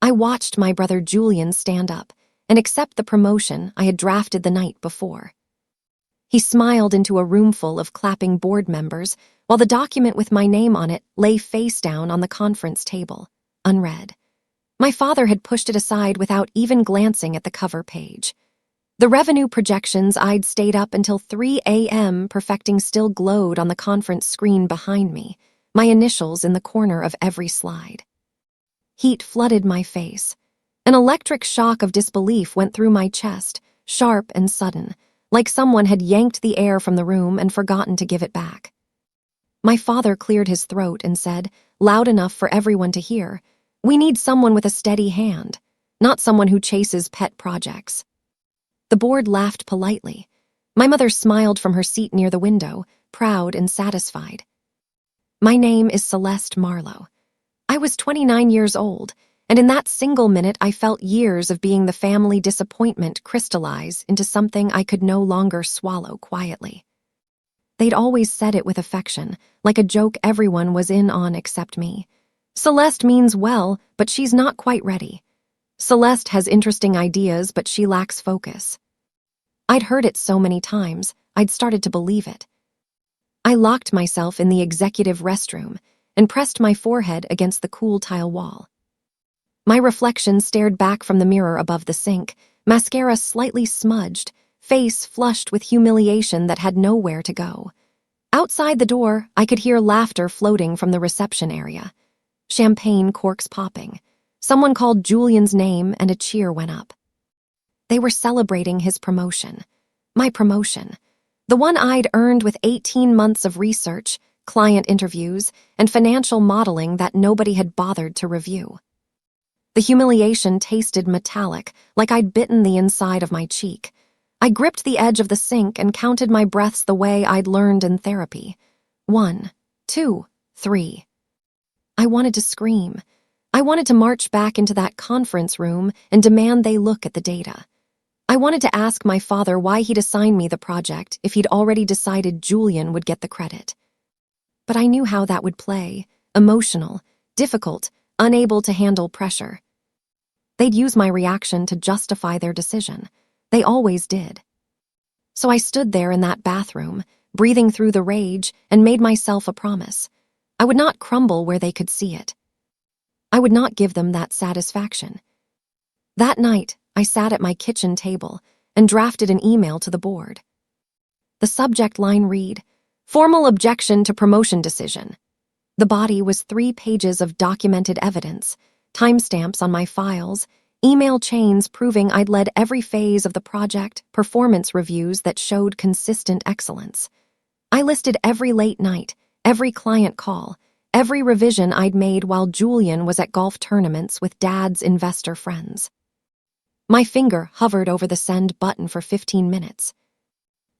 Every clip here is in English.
I watched my brother Julian stand up and accept the promotion I had drafted the night before. He smiled into a roomful of clapping board members while the document with my name on it lay face down on the conference table, unread. My father had pushed it aside without even glancing at the cover page. The revenue projections I'd stayed up until 3 a.m. perfecting still glowed on the conference screen behind me, my initials in the corner of every slide. Heat flooded my face. An electric shock of disbelief went through my chest, sharp and sudden, like someone had yanked the air from the room and forgotten to give it back. My father cleared his throat and said, loud enough for everyone to hear, "We need someone with a steady hand, not someone who chases pet projects." The board laughed politely. My mother smiled from her seat near the window, proud and satisfied. My name is Celeste Marlowe. I was 29 years old, and in that single minute I felt years of being the family disappointment crystallize into something I could no longer swallow quietly. They'd always said it with affection, like a joke everyone was in on except me. Celeste means well, but she's not quite ready. Celeste has interesting ideas, but she lacks focus. I'd heard it so many times, I'd started to believe it. I locked myself in the executive restroom and pressed my forehead against the cool tile wall. My reflection stared back from the mirror above the sink, mascara slightly smudged, face flushed with humiliation that had nowhere to go. Outside the door, I could hear laughter floating from the reception area. Champagne corks popping. Someone called Julian's name and a cheer went up. They were celebrating his promotion. My promotion. The one I'd earned with 18 months of research, client interviews, and financial modeling that nobody had bothered to review. The humiliation tasted metallic, like I'd bitten the inside of my cheek. I gripped the edge of the sink and counted my breaths the way I'd learned in therapy. 1, 2, 3. I wanted to scream. I wanted to march back into that conference room and demand they look at the data. I wanted to ask my father why he'd assign me the project if he'd already decided Julian would get the credit. But I knew how that would play, emotional, difficult, unable to handle pressure. They'd use my reaction to justify their decision. They always did. So I stood there in that bathroom, breathing through the rage, and made myself a promise. I would not crumble where they could see it. I would not give them that satisfaction. That night, I sat at my kitchen table and drafted an email to the board. The subject line read, "Formal objection to promotion decision." The body was 3 pages of documented evidence, timestamps on my files, email chains proving I'd led every phase of the project, performance reviews that showed consistent excellence. I listed every late night, every client call, every revision I'd made while Julian was at golf tournaments with Dad's investor friends. My finger hovered over the send button for 15 minutes.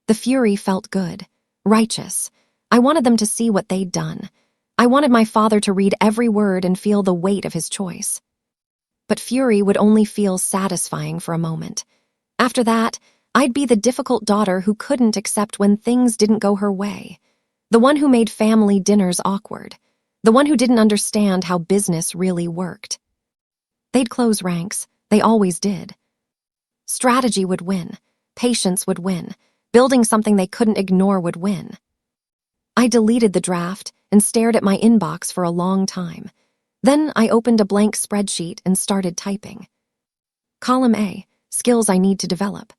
The fury felt good, righteous. I wanted them to see what they'd done. I wanted my father to read every word and feel the weight of his choice. But fury would only feel satisfying for a moment. After that, I'd be the difficult daughter who couldn't accept when things didn't go her way. The one who made family dinners awkward. The one who didn't understand how business really worked. They'd close ranks. They always did. Strategy would win. Patience would win. Building something they couldn't ignore would win. I deleted the draft and stared at my inbox for a long time. Then I opened a blank spreadsheet and started typing. Column A, skills I need to develop.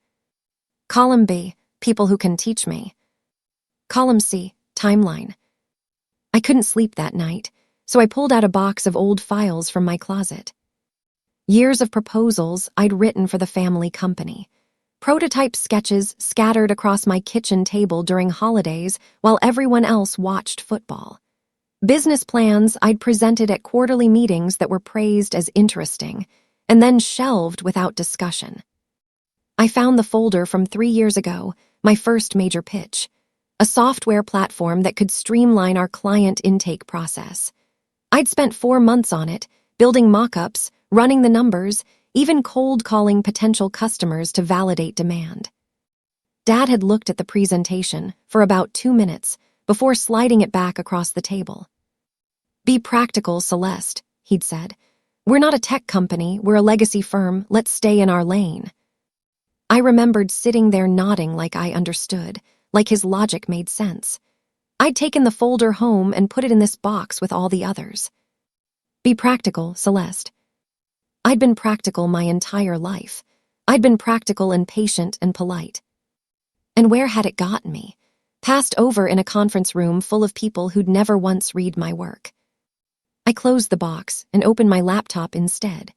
Column B, people who can teach me. Column C, timeline. I couldn't sleep that night, so I pulled out a box of old files from my closet. Years of proposals I'd written for the family company. Prototype sketches scattered across my kitchen table during holidays while everyone else watched football. Business plans I'd presented at quarterly meetings that were praised as interesting, and then shelved without discussion. I found the folder from 3 years ago, my first major pitch, a software platform that could streamline our client intake process. I'd spent 4 months on it, building mock-ups, running the numbers, even cold calling potential customers to validate demand. Dad had looked at the presentation for about 2 minutes before sliding it back across the table. "Be practical, Celeste," he'd said. We're not a tech company, we're a legacy firm, let's stay in our lane. I remembered sitting there nodding like I understood, like his logic made sense. I'd taken the folder home and put it in this box with all the others. Be practical, Celeste. I'd been practical my entire life. I'd been practical and patient and polite. And where had it gotten me? Passed over in a conference room full of people who'd never once read my work. I closed the box and opened my laptop instead.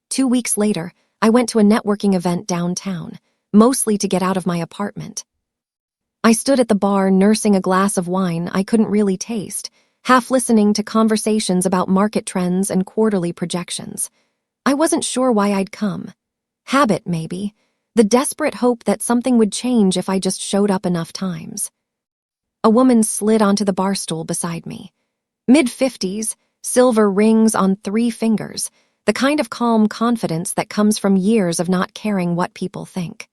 2 weeks later, I went to a networking event downtown, mostly to get out of my apartment. I stood at the bar nursing a glass of wine I couldn't really taste, half listening to conversations about market trends and quarterly projections. I wasn't sure why I'd come. Habit, maybe. The desperate hope that something would change if I just showed up enough times. A woman slid onto the bar stool beside me. Mid-50s, silver rings on 3 fingers, the kind of calm confidence that comes from years of not caring what people think.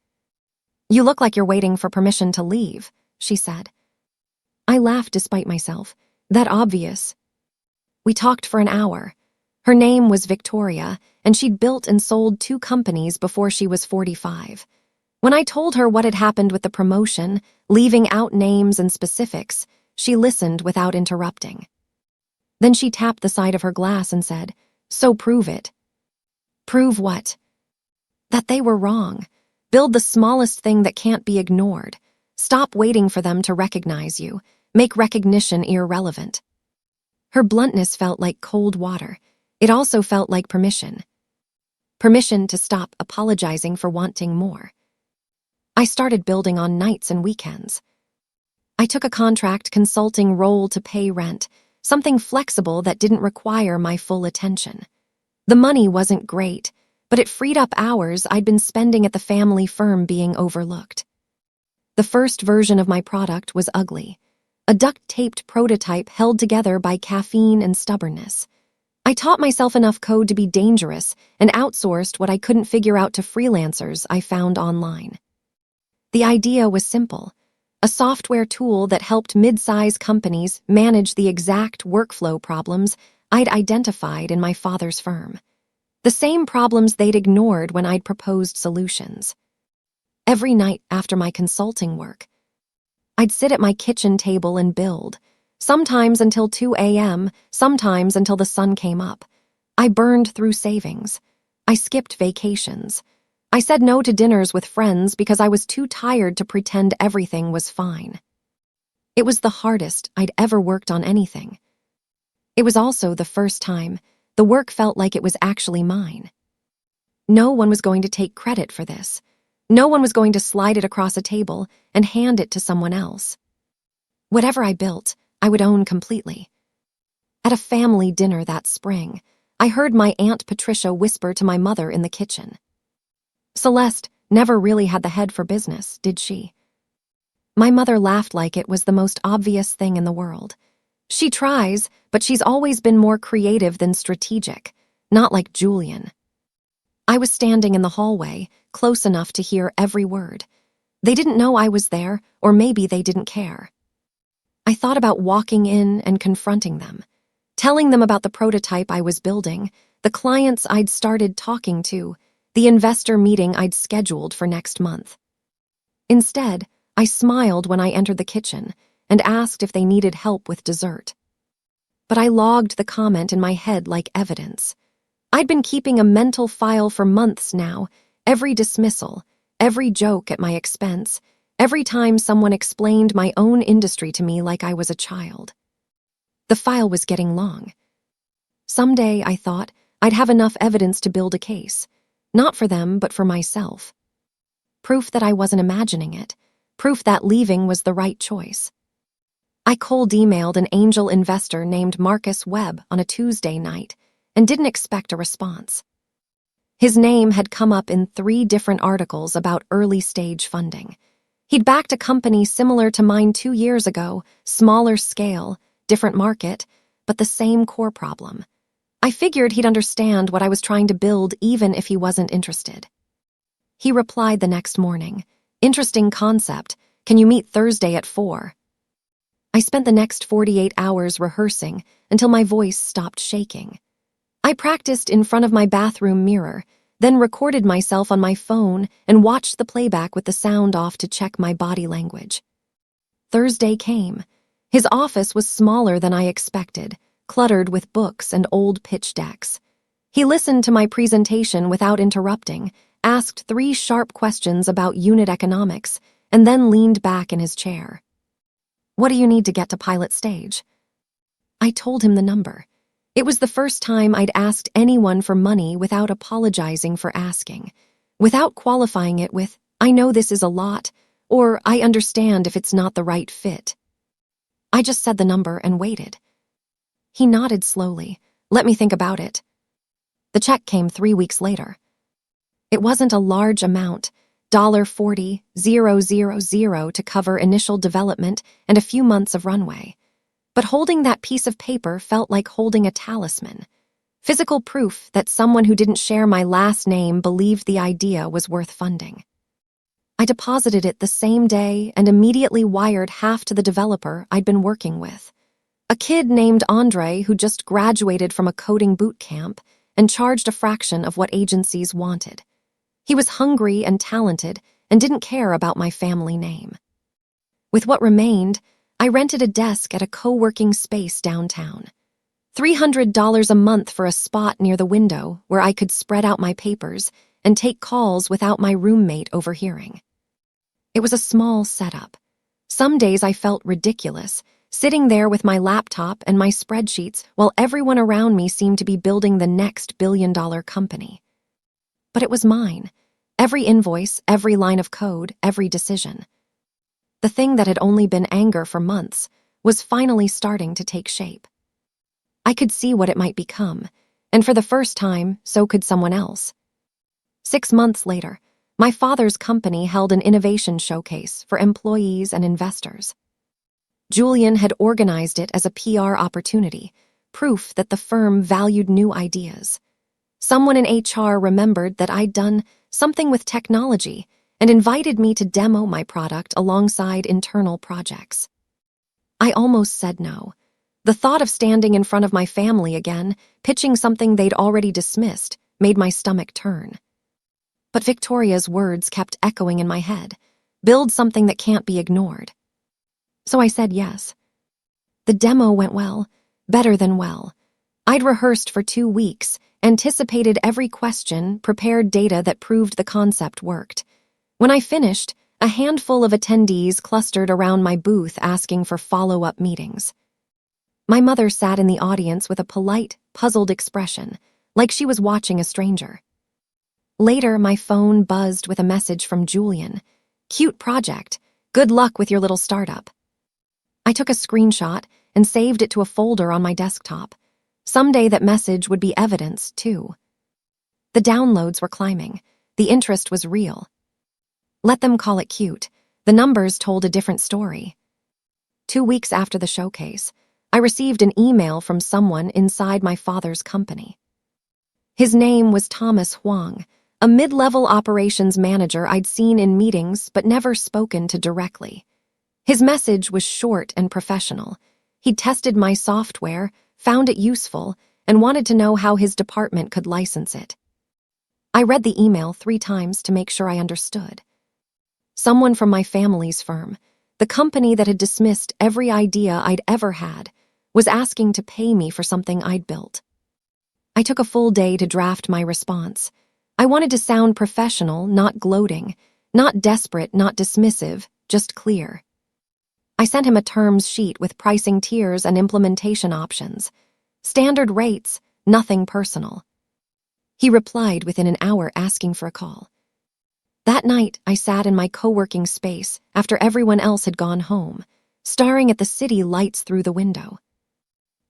You look like you're waiting for permission to leave, she said. I laughed despite myself. That obvious. We talked for an hour. Her name was Victoria, and she'd built and sold 2 companies before she was 45. When I told her what had happened with the promotion, leaving out names and specifics, she listened without interrupting. Then she tapped the side of her glass and said, "So prove it." Prove what? That they were wrong. Build the smallest thing that can't be ignored. Stop waiting for them to recognize you. Make recognition irrelevant. Her bluntness felt like cold water. It also felt like permission. Permission to stop apologizing for wanting more. I started building on nights and weekends. I took a contract consulting role to pay rent, something flexible that didn't require my full attention. The money wasn't great, but it freed up hours I'd been spending at the family firm being overlooked. The first version of my product was ugly, a duct-taped prototype held together by caffeine and stubbornness. I taught myself enough code to be dangerous and outsourced what I couldn't figure out to freelancers I found online. The idea was simple, a software tool that helped mid-size companies manage the exact workflow problems I'd identified in my father's firm. The same problems they'd ignored when I'd proposed solutions. Every night after my consulting work, I'd sit at my kitchen table and build, sometimes until 2 a.m., sometimes until the sun came up. I burned through savings. I skipped vacations. I said no to dinners with friends because I was too tired to pretend everything was fine. It was the hardest I'd ever worked on anything. It was also the first time the work felt like it was actually mine. No one was going to take credit for this. No one was going to slide it across a table and hand it to someone else. Whatever I built, I would own completely. At a family dinner that spring, I heard my Aunt Patricia whisper to my mother in the kitchen. Celeste never really had the head for business, did she? My mother laughed like it was the most obvious thing in the world. She tries, but she's always been more creative than strategic, not like Julian. I was standing in the hallway, close enough to hear every word. They didn't know I was there, or maybe they didn't care. I thought about walking in and confronting them, telling them about the prototype I was building, the clients I'd started talking to, the investor meeting I'd scheduled for next month. Instead, I smiled when I entered the kitchen and asked if they needed help with dessert. But I logged the comment in my head like evidence. I'd been keeping a mental file for months now, every dismissal, every joke at my expense, every time someone explained my own industry to me like I was a child. The file was getting long. Someday, I thought, I'd have enough evidence to build a case, not for them, but for myself. Proof that I wasn't imagining it, proof that leaving was the right choice. I cold emailed an angel investor named Marcus Webb on a Tuesday night and didn't expect a response. His name had come up in 3 different articles about early-stage funding. He'd backed a company similar to mine 2 years ago, smaller scale, different market, but the same core problem. I figured he'd understand what I was trying to build even if he wasn't interested. He replied the next morning, "Interesting concept. Can you meet Thursday at 4? I spent the next 48 hours rehearsing until my voice stopped shaking. I practiced in front of my bathroom mirror, then recorded myself on my phone and watched the playback with the sound off to check my body language. Thursday came. His office was smaller than I expected, cluttered with books and old pitch decks. He listened to my presentation without interrupting, asked 3 sharp questions about unit economics, and then leaned back in his chair. "What do you need to get to pilot stage?" I told him the number. It was the first time I'd asked anyone for money without apologizing for asking, without qualifying it with, "I know this is a lot," or "I understand if it's not the right fit." I just said the number and waited. He nodded slowly. "Let me think about it." The check came 3 weeks later. It wasn't a large amount, $40,000 to cover initial development and a few months of runway. But holding that piece of paper felt like holding a talisman, physical proof that someone who didn't share my last name believed the idea was worth funding. I deposited it the same day and immediately wired half to the developer I'd been working with, a kid named Andre who just graduated from a coding boot camp and charged a fraction of what agencies wanted. He was hungry and talented and didn't care about my family name. With what remained, I rented a desk at a co-working space downtown. $300 a month for a spot near the window where I could spread out my papers and take calls without my roommate overhearing. It was a small setup. Some days I felt ridiculous, sitting there with my laptop and my spreadsheets while everyone around me seemed to be building the next billion-dollar company. But it was mine. Every invoice, every line of code, every decision. The thing that had only been anger for months was finally starting to take shape. I could see what it might become, and for the first time, so could someone else. 6 months later, my father's company held an innovation showcase for employees and investors. Julian had organized it as a PR opportunity, proof that the firm valued new ideas. Someone in HR remembered that I'd done something with technology and invited me to demo my product alongside internal projects. I almost said no. The thought of standing in front of my family again, pitching something they'd already dismissed, made my stomach turn. But Victoria's words kept echoing in my head. Build something that can't be ignored. So I said yes. The demo went well, better than well. I'd rehearsed for 2 weeks, anticipated every question, prepared data that proved the concept worked. When I finished, a handful of attendees clustered around my booth asking for follow-up meetings. My mother sat in the audience with a polite, puzzled expression, like she was watching a stranger. Later, my phone buzzed with a message from Julian. "Cute project. Good luck with your little startup." I took a screenshot and saved it to a folder on my desktop. Someday that message would be evidence, too. The downloads were climbing. The interest was real. Let them call it cute. The numbers told a different story. 2 weeks after the showcase, I received an email from someone inside my father's company. His name was Thomas Huang, a mid-level operations manager I'd seen in meetings but never spoken to directly. His message was short and professional. He'd tested my software, found it useful, and wanted to know how his department could license it. I read the email 3 times to make sure I understood. Someone from my family's firm, the company that had dismissed every idea I'd ever had, was asking to pay me for something I'd built. I took a full day to draft my response. I wanted to sound professional, not gloating, not desperate, not dismissive, just clear. I sent him a terms sheet with pricing tiers and implementation options. Standard rates, nothing personal. He replied within an hour asking for a call. That night, I sat in my co-working space after everyone else had gone home, staring at the city lights through the window.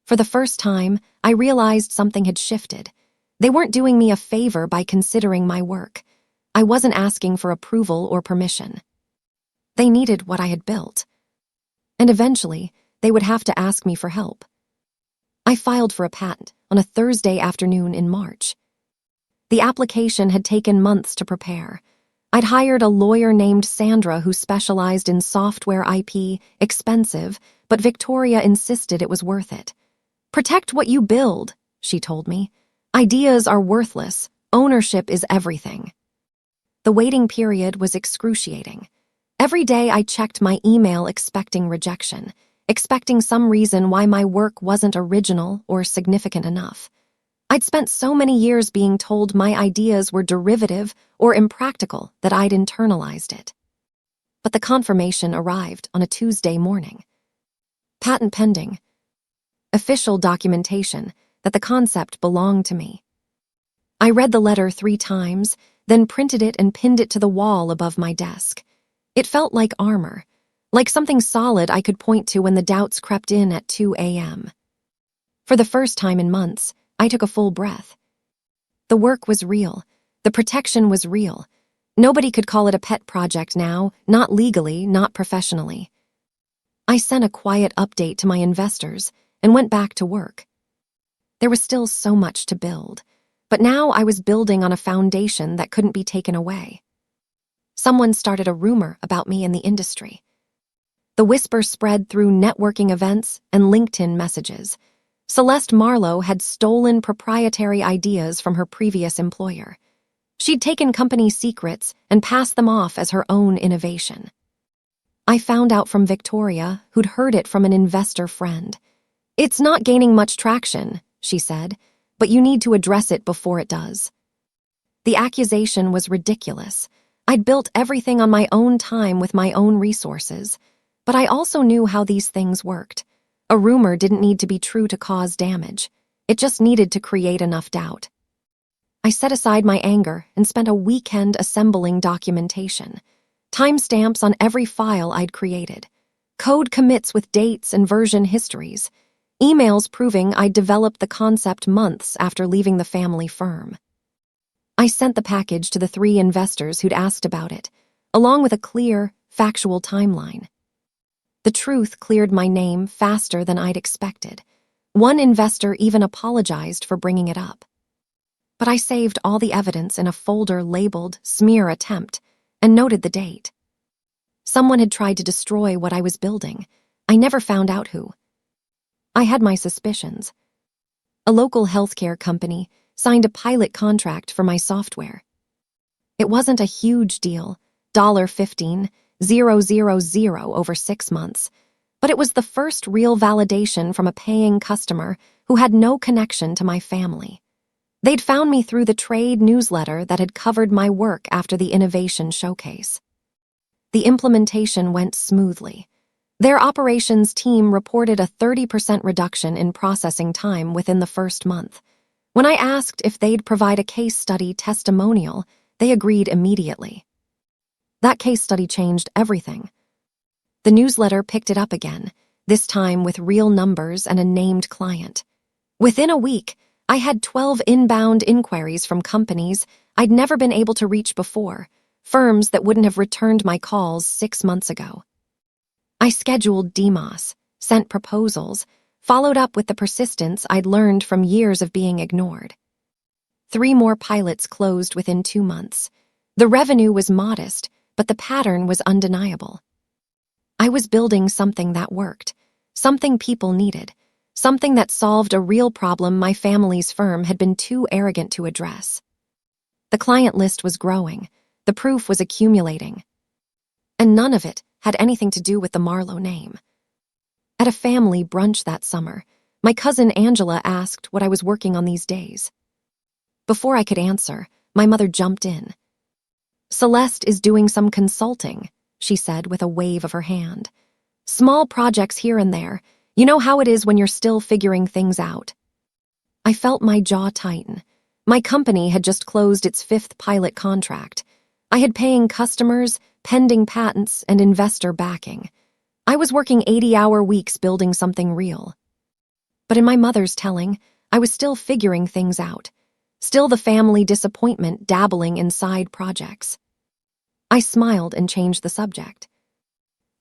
For the first time, I realized something had shifted. They weren't doing me a favor by considering my work. I wasn't asking for approval or permission. They needed what I had built. And eventually, they would have to ask me for help. I filed for a patent on a Thursday afternoon in March. The application had taken months to prepare. I'd hired a lawyer named Sandra who specialized in software IP, expensive, but Victoria insisted it was worth it. "Protect what you build," she told me. Ideas are worthless. Ownership is everything. The waiting period was excruciating. Every day I checked my email expecting rejection, expecting some reason why my work wasn't original or significant enough. I'd spent so many years being told my ideas were derivative or impractical that I'd internalized it. But the confirmation arrived on a Tuesday morning. Patent pending. Official documentation that the concept belonged to me. I read the letter 3 times, then printed it and pinned it to the wall above my desk. It felt like armor, like something solid I could point to when the doubts crept in at 2 a.m. For the first time in months, I took a full breath. The work was real. The protection was real. Nobody could call it a pet project now, not legally, not professionally. I sent a quiet update to my investors and went back to work. There was still so much to build, but now I was building on a foundation that couldn't be taken away. Someone started a rumor about me in the industry. The whisper spread through networking events and LinkedIn messages. Celeste Marlowe had stolen proprietary ideas from her previous employer. She'd taken company secrets and passed them off as her own innovation. I found out from Victoria, who'd heard it from an investor friend. "It's not gaining much traction," she said, "but you need to address it before it does." The accusation was ridiculous. I'd built everything on my own time with my own resources, but I also knew how these things worked. A rumor didn't need to be true to cause damage. It just needed to create enough doubt. I set aside my anger and spent a weekend assembling documentation. Timestamps on every file I'd created. Code commits with dates and version histories. Emails proving I'd developed the concept months after leaving the family firm. I sent the package to the 3 investors who'd asked about it, along with a clear, factual timeline. The truth cleared my name faster than I'd expected. One investor even apologized for bringing it up. But I saved all the evidence in a folder labeled "Smear Attempt" and noted the date. Someone had tried to destroy what I was building. I never found out who. I had my suspicions. A local healthcare company signed a pilot contract for my software. It wasn't a huge deal, $15,000 over 6 months, but it was the first real validation from a paying customer who had no connection to my family. They'd found me through the trade newsletter that had covered my work after the innovation showcase. The implementation went smoothly. Their operations team reported a 30% reduction in processing time within the first month. When I asked if they'd provide a case study testimonial, they agreed immediately. That case study changed everything. The newsletter picked it up again, this time with real numbers and a named client. Within a week, I had 12 inbound inquiries from companies I'd never been able to reach before, firms that wouldn't have returned my calls 6 months ago. I scheduled demos, sent proposals, followed up with the persistence I'd learned from years of being ignored. 3 more pilots closed within 2 months. The revenue was modest, but the pattern was undeniable. I was building something that worked, something people needed, something that solved a real problem my family's firm had been too arrogant to address. The client list was growing, the proof was accumulating, and none of it had anything to do with the Marlowe name. At a family brunch that summer, my cousin Angela asked what I was working on these days. Before I could answer, my mother jumped in. "Celeste is doing some consulting," she said with a wave of her hand. "Small projects here and there. You know how it is when you're still figuring things out." I felt my jaw tighten. My company had just closed its 5th pilot contract. I had paying customers, pending patents, and investor backing. I was working 80-hour weeks building something real. But in my mother's telling, I was still figuring things out. Still the family disappointment dabbling in side projects. I smiled and changed the subject.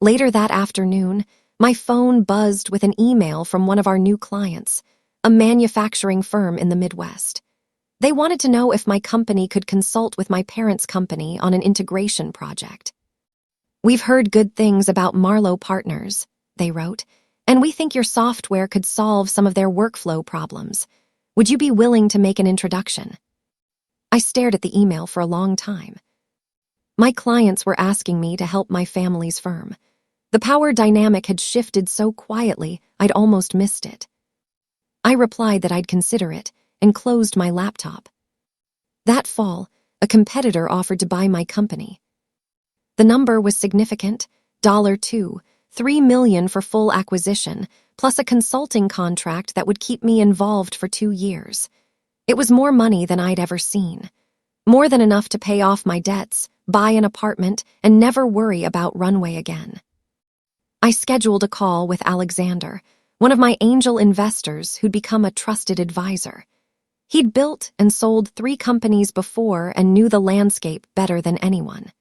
Later that afternoon, my phone buzzed with an email from one of our new clients, a manufacturing firm in the Midwest. They wanted to know if my company could consult with my parents' company on an integration project. "We've heard good things about Marlowe Partners," they wrote, "and we think your software could solve some of their workflow problems. Would you be willing to make an introduction? I stared at the email for a long time. My clients were asking me to help my family's firm. The power dynamic had shifted so quietly, I'd almost missed it. I replied that I'd consider it and closed my laptop. That fall, a competitor offered to buy my company. The number was significant, $3 million for full acquisition, plus a consulting contract that would keep me involved for 2 years. It was more money than I'd ever seen. More than enough to pay off my debts, buy an apartment, and never worry about runway again. I scheduled a call with Alexander, one of my angel investors who'd become a trusted advisor. He'd built and sold 3 companies before and knew the landscape better than anyone.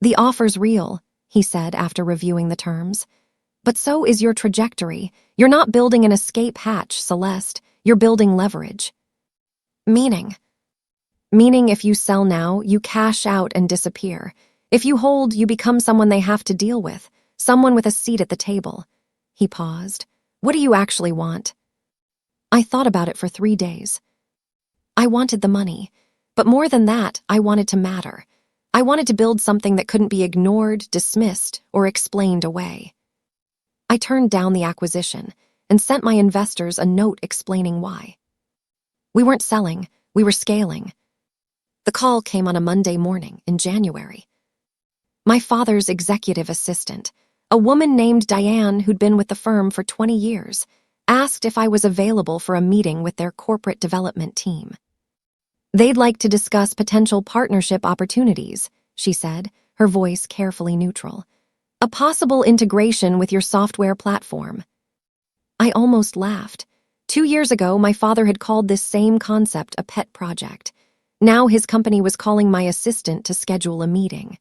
"The offer's real," he said after reviewing the terms. "But so is your trajectory. You're not building an escape hatch, Celeste. You're building leverage." Meaning? Meaning if you sell now, you cash out and disappear. If you hold, you become someone they have to deal with, someone with a seat at the table. He paused. "What do you actually want?" I thought about it for 3 days. I wanted the money, but more than that, I wanted to matter. I wanted to build something that couldn't be ignored, dismissed, or explained away. I turned down the acquisition and sent my investors a note explaining why. We weren't selling, we were scaling. The call came on a Monday morning in January. My father's executive assistant, a woman named Diane who'd been with the firm for 20 years, asked if I was available for a meeting with their corporate development team. "They'd like to discuss potential partnership opportunities," she said, her voice carefully neutral. "A possible integration with your software platform." I almost laughed. 2 years ago, my father had called this same concept a pet project. Now his company was calling my assistant to schedule a meeting.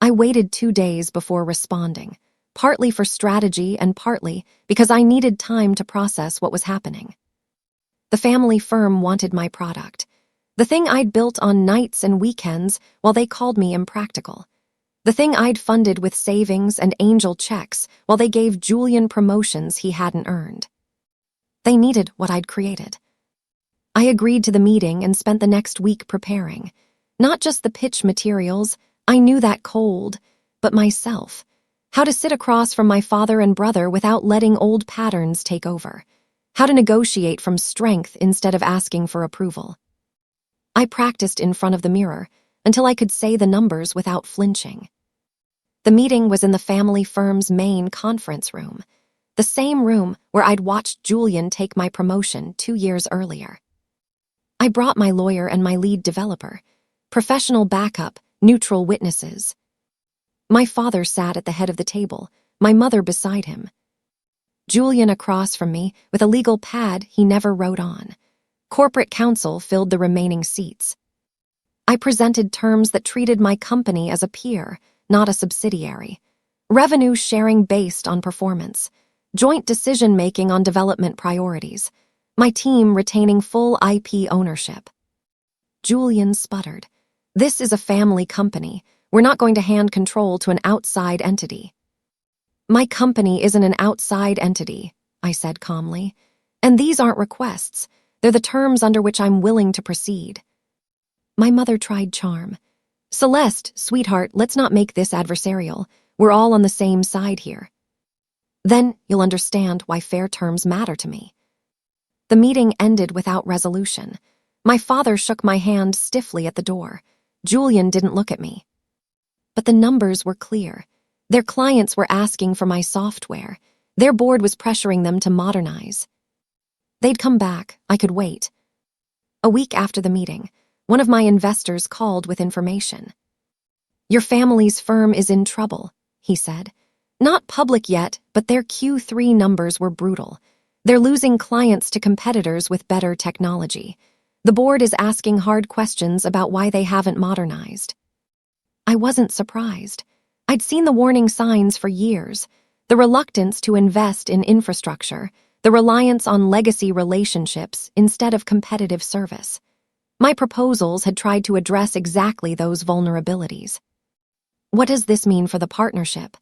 I waited 2 days before responding, partly for strategy and partly because I needed time to process what was happening. The family firm wanted my product, the thing I'd built on nights and weekends while they called me impractical, the thing I'd funded with savings and angel checks while they gave Julian promotions he hadn't earned. They needed what I'd created. I agreed to the meeting and spent the next week preparing. Not just the pitch materials, I knew that cold, but myself. How to sit across from my father and brother without letting old patterns take over. How to negotiate from strength instead of asking for approval. I practiced in front of the mirror until I could say the numbers without flinching. The meeting was in the family firm's main conference room, the same room where I'd watched Julian take my promotion 2 years earlier. I brought my lawyer and my lead developer, professional backup, neutral witnesses. My father sat at the head of the table, my mother beside him. Julian across from me with a legal pad he never wrote on. Corporate counsel filled the remaining seats. I presented terms that treated my company as a peer, not a subsidiary. Revenue sharing based on performance. Joint decision-making on development priorities. My team retaining full IP ownership. Julian sputtered. "This is a family company. We're not going to hand control to an outside entity." "My company isn't an outside entity," I said calmly. "And these aren't requests. They're the terms under which I'm willing to proceed." My mother tried charm. "Celeste, sweetheart, let's not make this adversarial. We're all on the same side here. Then you'll understand why fair terms matter to me." The meeting ended without resolution. My father shook my hand stiffly at the door. Julian didn't look at me. But the numbers were clear. Their clients were asking for my software. Their board was pressuring them to modernize. They'd come back. I could wait. A week after the meeting, one of my investors called with information. "Your family's firm is in trouble," he said. "Not public yet, but their Q3 numbers were brutal. They're losing clients to competitors with better technology. The board is asking hard questions about why they haven't modernized." I wasn't surprised. I'd seen the warning signs for years. The reluctance to invest in infrastructure, the reliance on legacy relationships instead of competitive service. My proposals had tried to address exactly those vulnerabilities. "What does this mean for the partnership?"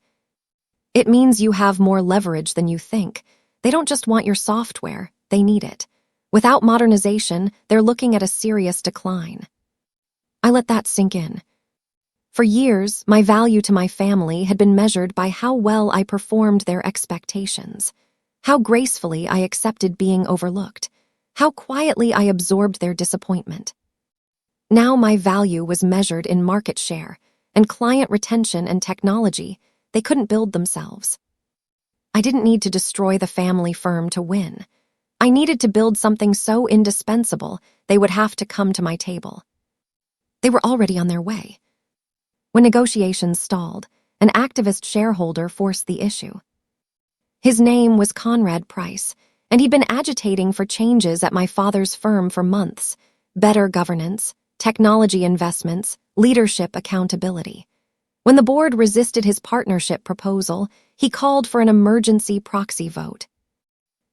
"It means you have more leverage than you think. They don't just want your software, they need it. Without modernization, they're looking at a serious decline. I let that sink in. For years, my value to my family had been measured by how well I performed their expectations, how gracefully I accepted being overlooked, how quietly I absorbed their disappointment. Now my value was measured in market share and client retention and technology they couldn't build themselves. I didn't need to destroy the family firm to win. I needed to build something so indispensable they would have to come to my table. They were already on their way. When negotiations stalled, an activist shareholder forced the issue. His name was Conrad Price, and he'd been agitating for changes at my father's firm for months: better governance, technology investments, leadership accountability. When the board resisted his partnership proposal, he called for an emergency proxy vote.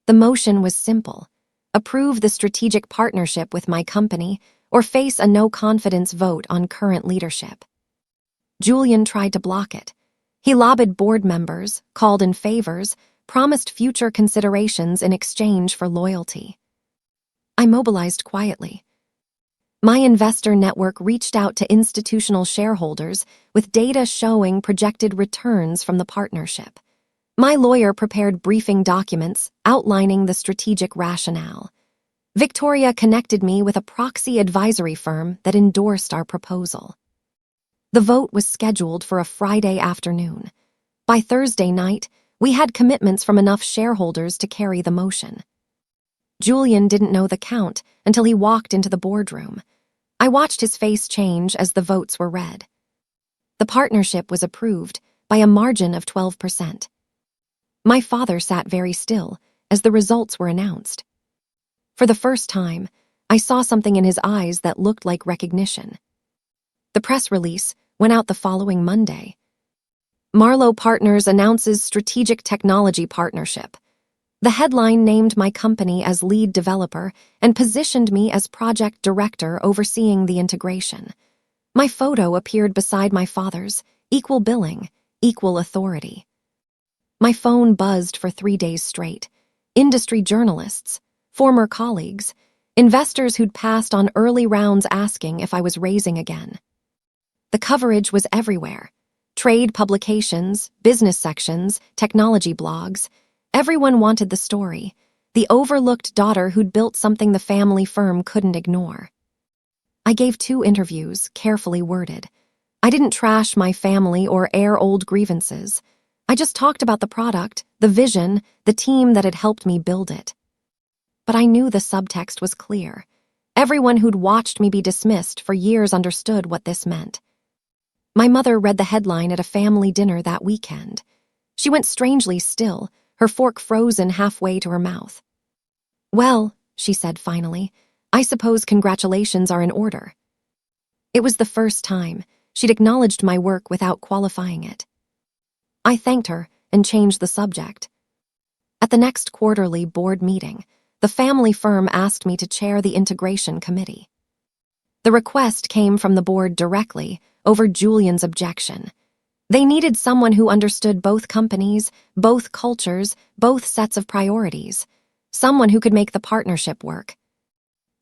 The motion was simple: approve the strategic partnership with my company or face a no-confidence vote on current leadership. Julian tried to block it. He lobbied board members, called in favors, promised future considerations in exchange for loyalty. I mobilized quietly. My investor network reached out to institutional shareholders with data showing projected returns from the partnership. My lawyer prepared briefing documents outlining the strategic rationale. Victoria connected me with a proxy advisory firm that endorsed our proposal. The vote was scheduled for a Friday afternoon. By Thursday night, we had commitments from enough shareholders to carry the motion. Julian didn't know the count until he walked into the boardroom. I watched his face change as the votes were read. The partnership was approved by a margin of 12%. My father sat very still as the results were announced. For the first time, I saw something in his eyes that looked like recognition. The press release went out the following Monday. Marlowe Partners announces strategic technology partnership. The headline named my company as lead developer and positioned me as project director overseeing the integration. My photo appeared beside my father's: equal billing, equal authority. My phone buzzed for 3 days straight. Industry journalists, former colleagues, investors who'd passed on early rounds asking if I was raising again. The coverage was everywhere. Trade publications, business sections, technology blogs. Everyone wanted the story, the overlooked daughter who'd built something the family firm couldn't ignore. I gave 2 interviews, carefully worded. I didn't trash my family or air old grievances. I just talked about the product, the vision, the team that had helped me build it. But I knew the subtext was clear. Everyone who'd watched me be dismissed for years understood what this meant. My mother read the headline at a family dinner that weekend. She went strangely still, her fork frozen halfway to her mouth. "Well," she said finally, "I suppose congratulations are in order." It was the first time she'd acknowledged my work without qualifying it. I thanked her and changed the subject. At the next quarterly board meeting, the family firm asked me to chair the integration committee. The request came from the board directly, over Julian's objection. They needed someone who understood both companies, both cultures, both sets of priorities. Someone who could make the partnership work.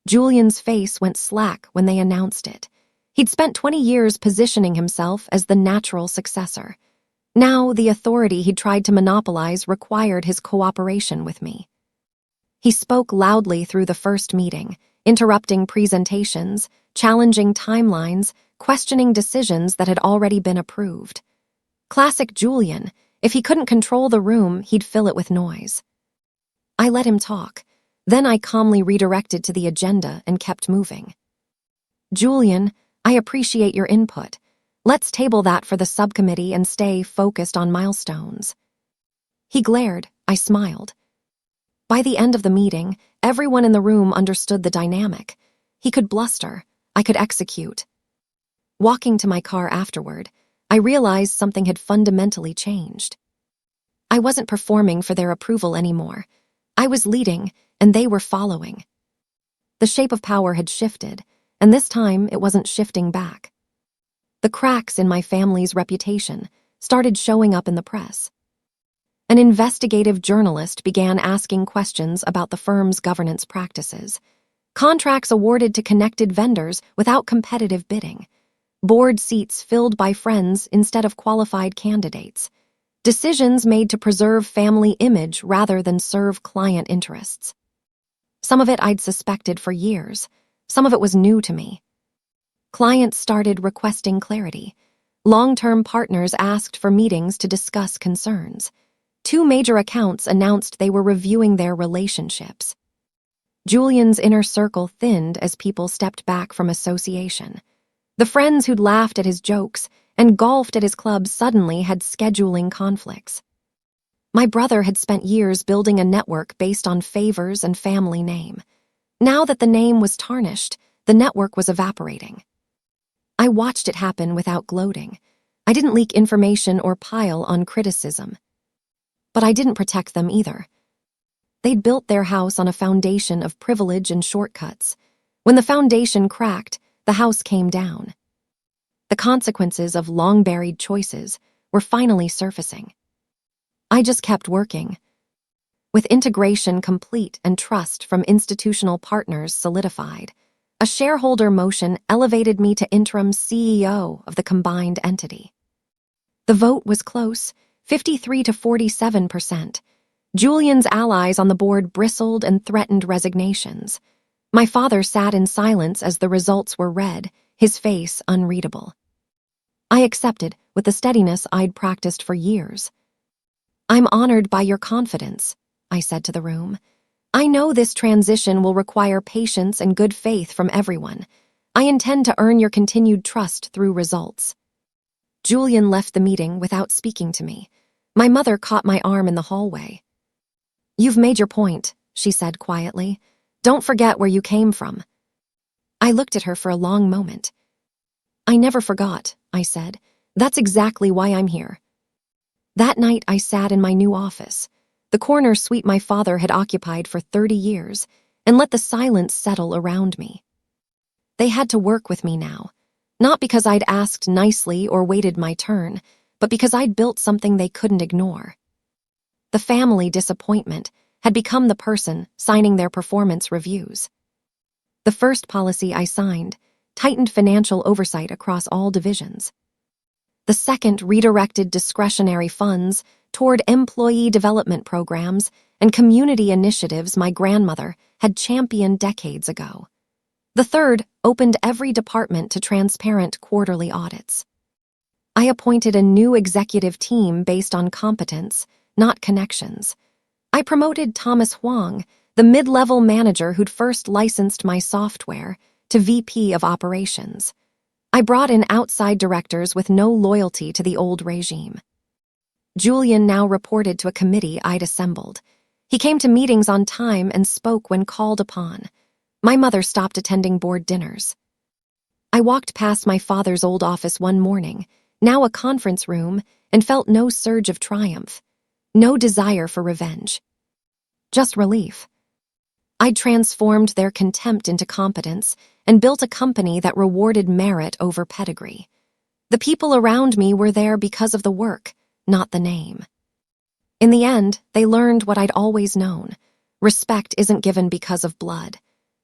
Julian's face went slack when they announced it. He'd spent 20 years positioning himself as the natural successor. Now, the authority he'd tried to monopolize required his cooperation with me. He spoke loudly through the first meeting, interrupting presentations, challenging timelines, questioning decisions that had already been approved. Classic Julian: if he couldn't control the room, he'd fill it with noise. I let him talk. Then I calmly redirected to the agenda and kept moving. "Julian, I appreciate your input. Let's table that for the subcommittee and stay focused on milestones." He glared. I smiled. By the end of the meeting, everyone in the room understood the dynamic. He could bluster. I could execute. Walking to my car afterward, I realized something had fundamentally changed. I wasn't performing for their approval anymore. I was leading, and they were following. The shape of power had shifted, and this time it wasn't shifting back. The cracks in my family's reputation started showing up in the press. an investigative journalist began asking questions about the firm's governance practices. Contracts awarded to connected vendors without competitive bidding. Board seats filled by friends instead of qualified candidates. Decisions made to preserve family image rather than serve client interests. Some of it I'd suspected for years. Some of it was new to me. Clients started requesting clarity. Long-term partners asked for meetings to discuss concerns. 2 major accounts announced they were reviewing their relationships. Julian's inner circle thinned as people stepped back from association. The friends who'd laughed at his jokes and golfed at his club suddenly had scheduling conflicts. My brother had spent years building a network based on favors and family name. Now that the name was tarnished, the network was evaporating. I watched it happen without gloating. I didn't leak information or pile on criticism. But I didn't protect them either. They'd built their house on a foundation of privilege and shortcuts. When the foundation cracked, the house came down. The consequences of long-buried choices were finally surfacing. I just kept working. With integration complete and trust from institutional partners solidified, a shareholder motion elevated me to interim CEO of the combined entity. The vote was close, 53 to 47%. Julian's allies on the board bristled and threatened resignations. My father sat in silence as the results were read, his face unreadable. I accepted with the steadiness I'd practiced for years. "I'm honored by your confidence," I said to the room. "I know this transition will require patience and good faith from everyone. I intend to earn your continued trust through results." Julian left the meeting without speaking to me. My mother caught my arm in the hallway. "You've made your point," she said quietly. "Don't forget where you came from." I looked at her for a long moment. "I never forgot," I said. "That's exactly why I'm here." That night I sat in my new office, the corner suite my father had occupied for 30 years, and let the silence settle around me. They had to work with me now, not because I'd asked nicely or waited my turn, but because I'd built something they couldn't ignore. The family disappointment had become the person signing their performance reviews. The first policy I signed tightened financial oversight across all divisions. The second redirected discretionary funds toward employee development programs and community initiatives my grandmother had championed decades ago. The third opened every department to transparent quarterly audits. I appointed a new executive team based on competence, not connections. I promoted Thomas Huang, the mid-level manager who'd first licensed my software, to VP of Operations. I brought in outside directors with no loyalty to the old regime. Julian now reported to a committee I'd assembled. He came to meetings on time and spoke when called upon. My mother stopped attending board dinners. I walked past my father's old office one morning, now a conference room, and felt no surge of triumph, no desire for revenge. Just relief. I'd transformed their contempt into competence and built a company that rewarded merit over pedigree. The people around me were there because of the work, not the name. In the end, they learned what I'd always known. Respect isn't given because of blood.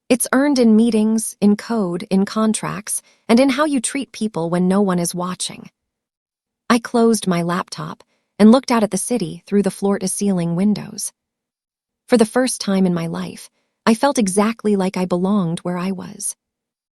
It's earned in meetings, in code, in contracts, and in how you treat people when no one is watching. I closed my laptop and looked out at the city through the floor-to-ceiling windows. For the first time in my life, I felt exactly like I belonged where I was.